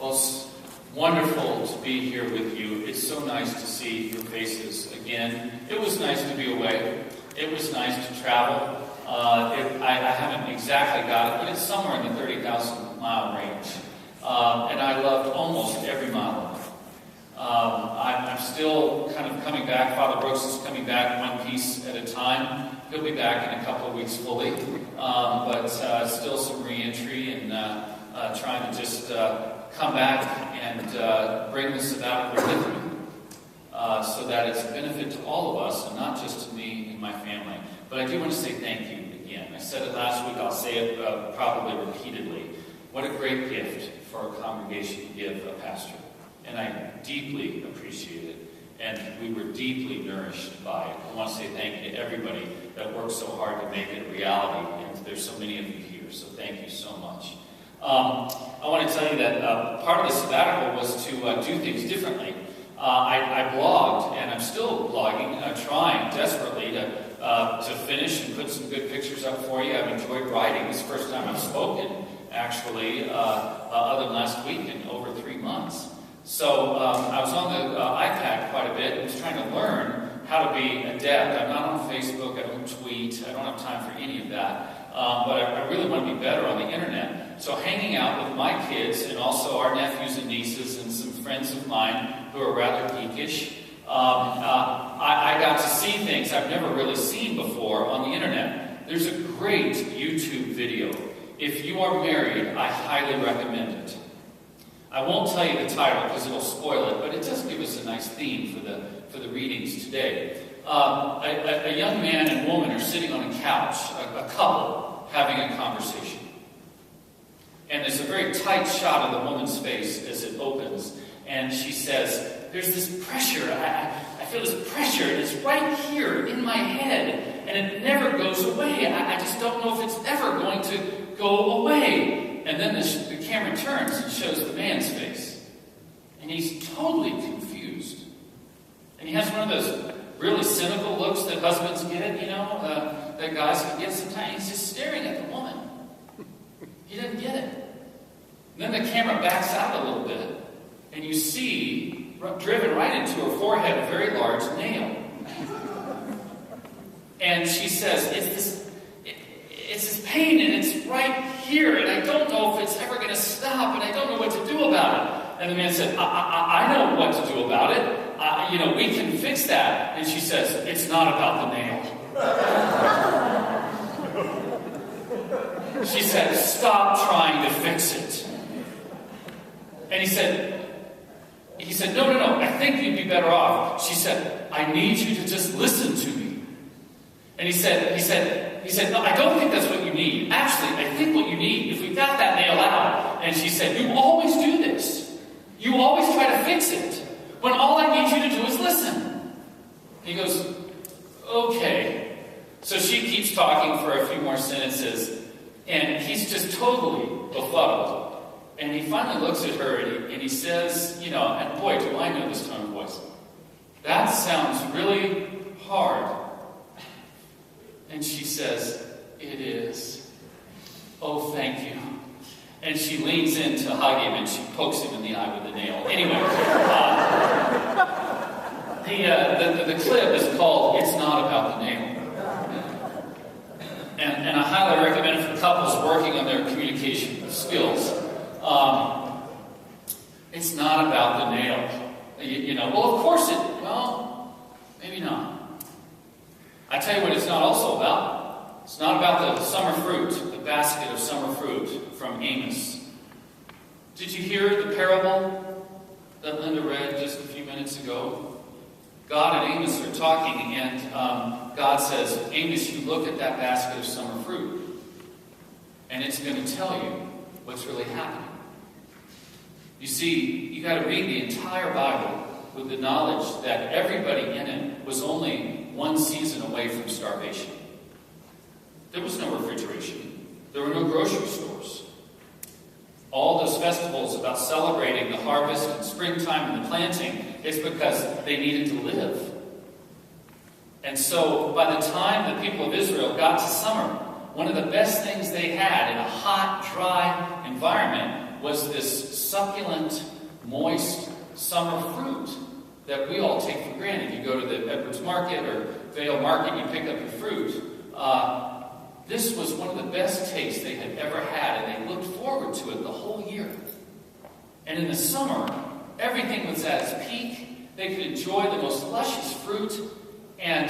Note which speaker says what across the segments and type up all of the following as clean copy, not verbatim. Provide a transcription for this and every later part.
Speaker 1: Well, it's wonderful to be here with you. It's so nice to see your faces again. It was nice to be away. It was nice to travel. I haven't exactly got it, but it's somewhere in the 30,000 mile range. And I loved almost every mile of it. I'm still kind of coming back. Father Brooks is coming back one piece at a time. He'll be back in a couple of weeks fully. But still some re-entry and trying to just come back and bring the sabbatical with me. So that it's a benefit to all of us and not just to me and my family. But I do want to say thank you again. I said it last week. I'll say it probably repeatedly. What a great gift for a congregation to give a pastor. And I deeply appreciate it. And we were deeply nourished by it. I want to say thank you to everybody that worked so hard to make it a reality. And there's so many of you here, so thank you so much. I want to tell you that part of the sabbatical was to do things differently. I blogged, and I'm still blogging, trying desperately to finish and put some good pictures up for you. I've enjoyed writing. It's the first time I've spoken, actually, other than last week, in over 3 months. So I was on the iPad quite a bit and was trying to learn how to be adept. I'm not on Facebook. I don't tweet. I don't have time for any of that. But I really want to be better on the internet. So hanging out with my kids and also our nephews and nieces and some friends of mine who are rather geekish, I got to see things I've never really seen before on the internet. There's a great YouTube video. If you are married, I highly recommend it. I won't tell you the title because it'll spoil it, but it does give us a nice theme for the readings today. A young man and woman are sitting on a couch, a couple, having a conversation. And there's a very tight shot of the woman's face as it opens. And she says, there's this pressure. I feel this pressure, and it's right here in my head. And it never goes away. I just don't know if it's ever going to go away. And then the camera turns and shows the man's face. And he's totally confused. And he has one of those really cynical looks that husbands get, that guys can get sometimes. He's just staring at the woman. He doesn't get it. And then the camera backs out a little bit. And you see, driven right into her forehead, a very large nail. And she says, it's this pain, and it's right here, and I don't know if it's ever going to stop, and I don't know what to do about it. And the man said, I know what to do about it. We can fix that. And she says, it's not about the nail. She said, stop trying to fix it. And he said, no, I think you'd be better off. She said, I need you to just listen to me. And he said, no, I don't think that's what you need. Actually, I think what you need, if we got that nail out. And she said, you always do this. You always try to fix it, when all I need you to do is listen. He goes, okay. So she keeps talking for a few more sentences, and he's just totally befuddled. And he finally looks at her and he says, and boy, do I know this tone of voice. That sounds really hard. And she says, it is. Oh, thank you. And she leans in to hug him and she pokes him in the eye with the nail. Anyway, the clip is called It's Not About the Nail. And I highly recommend it for couples working on their communication skills. It's not about the nail. Well, of course maybe not. I tell you what it's not also about. It's not about the summer fruit, the basket of summer fruit from Amos. Did you hear the parable that Linda read just a few minutes ago? God and Amos are talking, and God says, Amos, you look at that basket of summer fruit, and it's going to tell you what's really happening. You see, you got to read the entire Bible with the knowledge that everybody in it was only one season away from starvation. There was no refrigeration. There were no grocery stores. All those festivals about celebrating the harvest and springtime and the planting, it's because they needed to live. And so by the time the people of Israel got to summer, one of the best things they had in a hot, dry environment was this succulent, moist summer fruit that we all take for granted. You go to the Edwards Market or Vail Market, you pick up your fruit. This was one of the best tastes they had ever had, and they looked forward to it the whole year. And in the summer, everything was at its peak. They could enjoy the most luscious fruit. And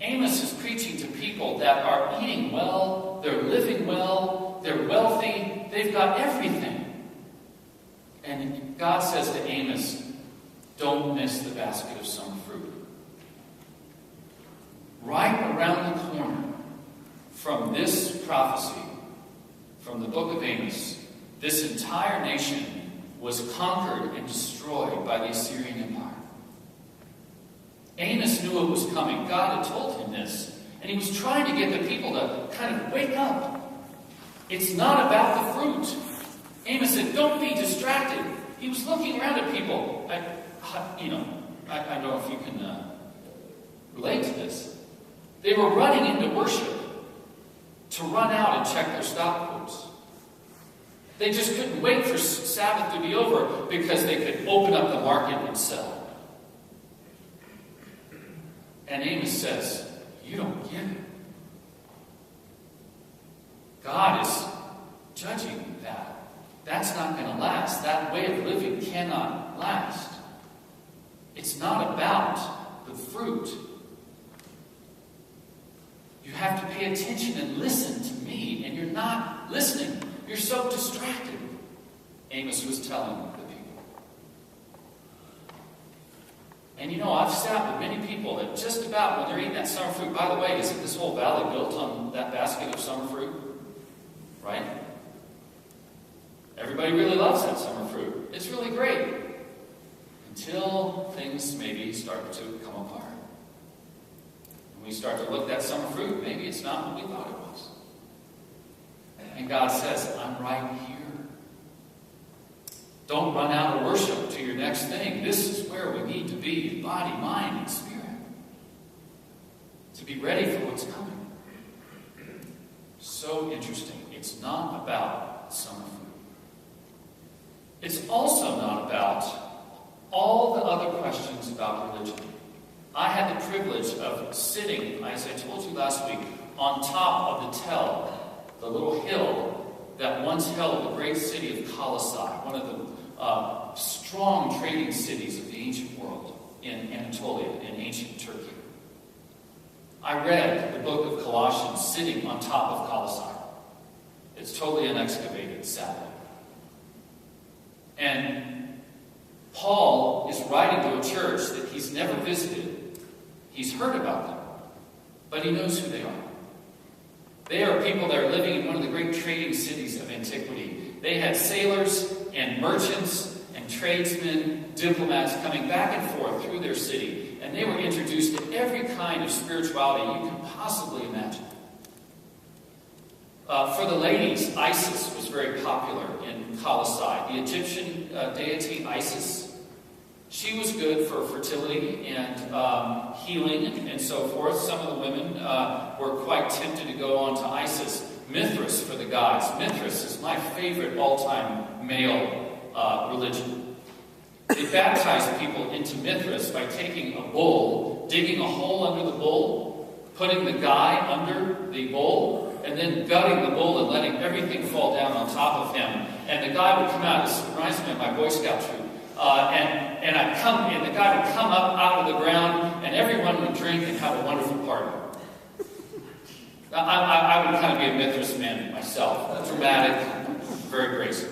Speaker 1: Amos is preaching to people that are eating well, they're living well, they're wealthy, they've got everything. And God says to Amos, don't miss the basket of summer fruit. Right around the corner from this prophecy, from the book of Amos, this entire nation was conquered and destroyed by the Assyrian Empire. Amos knew it was coming. God had told him this. And he was trying to get the people to kind of wake up. It's not about the fruit. Amos said, don't be distracted. He was looking around at people. I don't know if you can relate to this. They were running into worship to run out and check their stock quotes. They just couldn't wait for Sabbath to be over because they could open up the market and sell. And Amos says, you don't get it. God is judging that. That's not going to last. That way of living cannot last. It's not about the fruit. You have to pay attention and listen to me, and you're not listening. You're so distracted. Amos was telling the people. And I've sat with many people that just about when they're eating that summer fruit, by the way, isn't this whole valley built on that basket of summer fruit? Right? Everybody really loves that summer fruit. It's really great. Until things maybe start to come apart. When we start to look at that summer fruit, maybe it's not what we thought it was. And God says, I'm right here. Don't run out of worship to your next thing. This is where we need to be, body, mind, and spirit. To be ready for what's coming. So interesting. It's not about summer fruit. It's also not about all the other questions about religion. I had the privilege of sitting, as I told you last week, on top of the Tell, the little hill that once held the great city of Colossae, one of the strong trading cities of the ancient world in Anatolia, in ancient Turkey. I read the book of Colossians sitting on top of Colossae. It's totally unexcavated, sadly. And Paul is writing to a church that he's never visited. He's heard about them, but he knows who they are. They are people that are living in one of the great trading cities of antiquity. They had sailors and merchants and tradesmen, diplomats coming back and forth through their city. And they were introduced to every kind of spirituality you can possibly imagine. For the ladies, Isis was very popular in Colossae. The Egyptian deity Isis, she was good for fertility and healing and so forth. Some of the women were quite tempted to go on to Isis. Mithras for the guys. Mithras is my favorite all-time male religion. They baptized people into Mithras by taking a bull, digging a hole under the bull, putting the guy under the bull, and then gutting the bull and letting everything fall down on top of him. And the guy would come out. This reminds me of my Boy Scout troop. And the guy would come up out of the ground, and everyone would drink and have a wonderful party. I would kind of be a Mithras man myself. Dramatic, very graceful.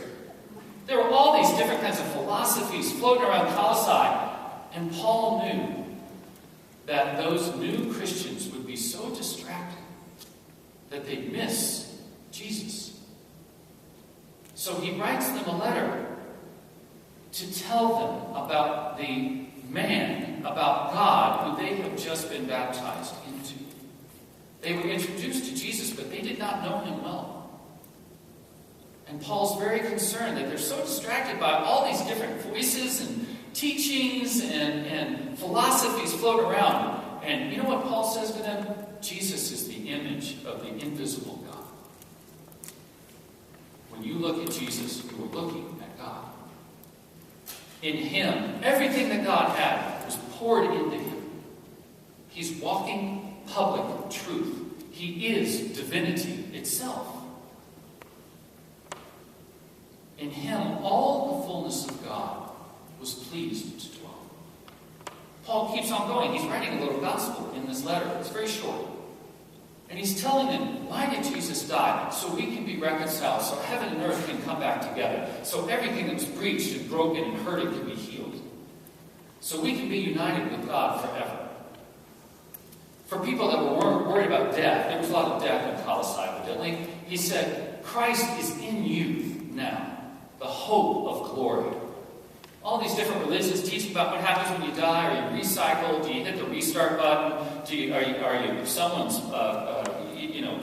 Speaker 1: There were all these different kinds of philosophies floating around Colossae. And Paul knew that those new Christians would be so distracted that they'd miss Jesus. So he writes them a letter to tell them about the man, about God, who they have just been baptized into. They were introduced to Jesus, but they did not know him well. And Paul's very concerned that they're so distracted by all these different voices and teachings and philosophies float around. And you know what Paul says to them? Jesus is the image of the invisible God. When you look at Jesus, you are looking at God. In him, everything that God had was poured into him. He's walking public truth. He is divinity itself. In him, all the fullness of God was pleased to dwell. Paul keeps on going. He's writing a little gospel in this letter. It's very short. And he's telling them, why did Jesus die? So we can be reconciled, so heaven and earth can come back together, so everything that was breached and broken and hurted can be healed, so we can be united with God forever. For people that were worried about death, there was a lot of death in Colossae, evidently. He said, Christ is in you now, the hope of glory. All these different religions teach about what happens when you die. Are you recycled? Do you hit the restart button? Are you someone's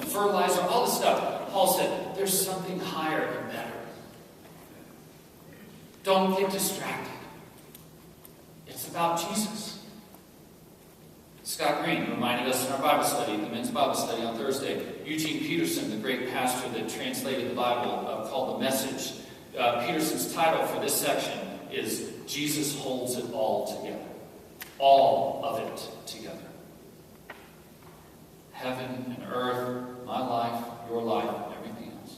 Speaker 1: fertilizer? All this stuff. Paul said, there's something higher and better. Don't get distracted. It's about Jesus. Scott Green reminded us in our Bible study, the men's Bible study on Thursday. Eugene Peterson, the great pastor that translated the Bible, called The Message. Peterson's title for this section is Jesus Holds It All Together. All of it together. Heaven and earth, my life, your life, everything else.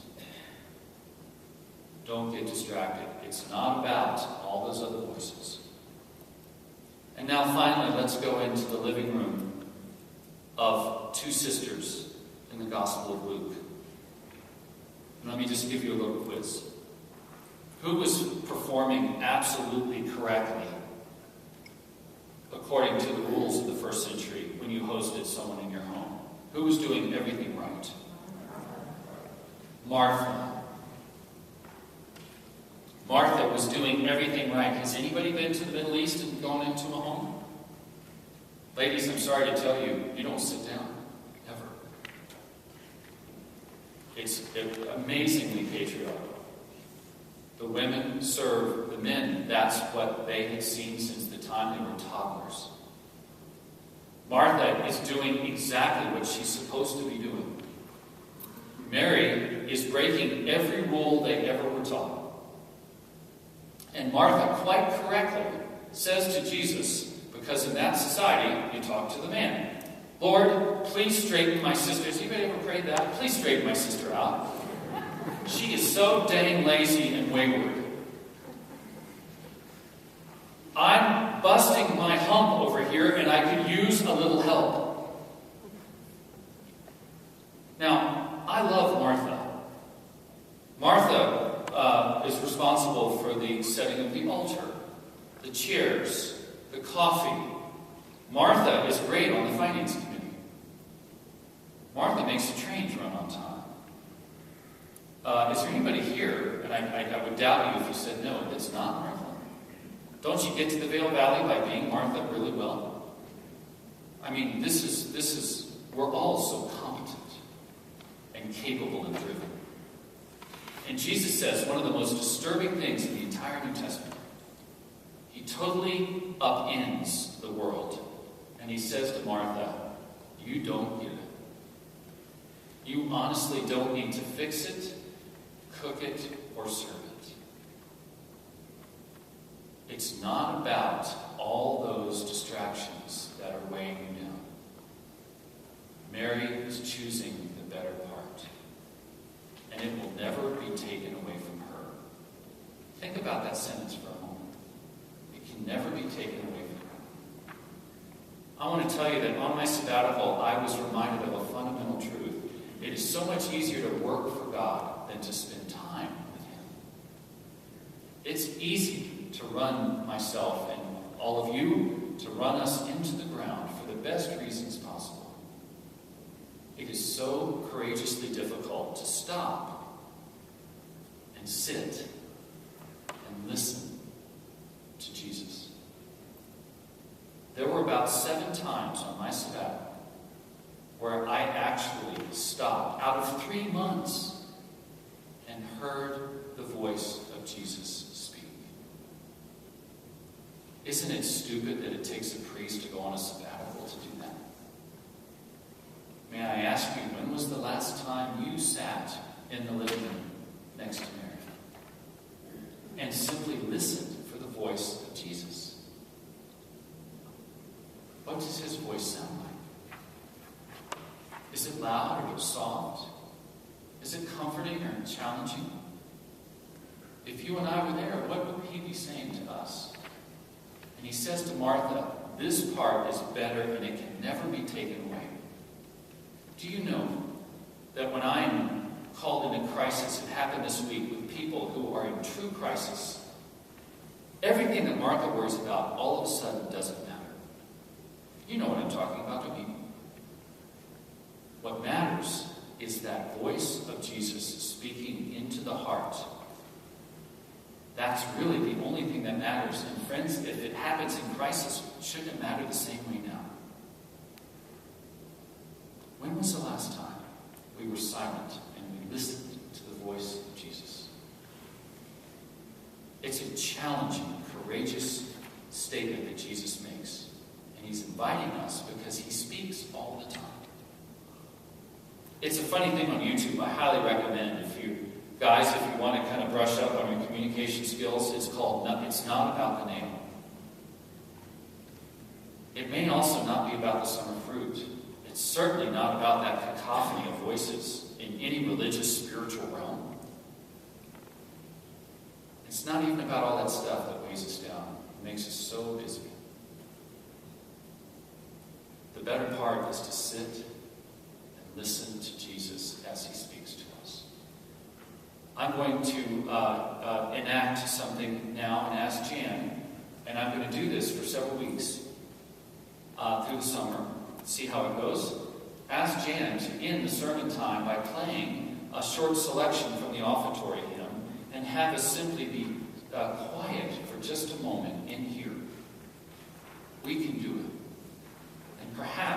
Speaker 1: Don't get distracted. It's not about all those other voices. And now finally, let's go into the living room of two sisters in the Gospel of Luke. And let me just give you a little quiz. Who was performing absolutely correctly according to the rules of the first century when you hosted someone in your home? Who was doing everything right? Martha. Martha was doing everything right. Has anybody been to the Middle East and gone into a home? Ladies, I'm sorry to tell you, you don't sit down. Ever. It's amazingly patriarchal. The women serve the men. That's what they had seen since the time they were toddlers. Martha is doing exactly what she's supposed to be doing. Mary is breaking every rule they ever were taught. And Martha, quite correctly, says to Jesus, because in that society, you talk to the man, Lord, please straighten my sister. Has anybody ever prayed that? Please straighten my sister out. She is so dang lazy and wayward. I'm busting my hump over here, and I could use a little help. Now, I love Martha. Martha is responsible for the setting of the altar, the chairs, the coffee. Martha is great on the finance committee. Martha makes the trains run on time. Is there anybody here, and I would doubt you if you said no, that's not Martha? Don't you get to the Vail Valley by being Martha really well? I mean, this is, we're all so competent and capable and driven. And Jesus says one of the most disturbing things in the entire New Testament. He totally upends the world. And he says to Martha, you don't get it. You honestly don't need to fix it, cook it, or serve it. It's not about all those distractions that are weighing you down. Mary is choosing the better part. And it will never be taken away from her. Think about that sentence for a moment. It can never be taken away from her. I want to tell you that on my sabbatical, I was reminded of a fundamental truth. It is so much easier to work for God than to spend time with Him. It's easy to run myself and all of you to run us into the ground for the best reasons possible. It is so courageously difficult to stop and sit and listen to Jesus. There were about 7 times on my sabbatical where I actually stopped out of 3 months and heard the voice of Jesus speak. Isn't it stupid that it takes a priest to go on a sabbatical to do that? May I ask you, when was the last time you sat in the living room next to Mary and simply listened for the voice of Jesus. What does his voice sound like? Is it loud or soft? Is it comforting or challenging? If you and I were there, what would he be saying to us? And he says to Martha, this part is better and it can never be taken away. Do you know that when I am called into crisis, it happened this week with people who are in true crisis, everything that Martha worries about all of a sudden doesn't matter. You know what I'm talking about, don't you? What matters is that voice of Jesus speaking into the heart. That's really the only thing that matters. And friends, if it happens in crisis, shouldn't it matter the same way now? When was the last time we were silent and we listened to the voice of Jesus? It's a challenging, courageous statement that Jesus makes. And he's inviting us because he speaks all the time. It's a funny thing on YouTube. I highly recommend if you want to kind of brush up on your communication skills, it's called It's Not About the Nail. It may also not be about the summer fruit. It's certainly not about that cacophony of voices in any religious, spiritual realm. It's not even about all that stuff that weighs us down. It makes us so busy. The better part is to sit and listen to Jesus as he speaks to us. I'm going to enact something now and ask Jan, and I'm going to do this for several weeks through the summer, see how it goes. Ask Jan to end the sermon time by playing a short selection from the offertory hymn and have us simply be quiet for just a moment in here. We can do it. And perhaps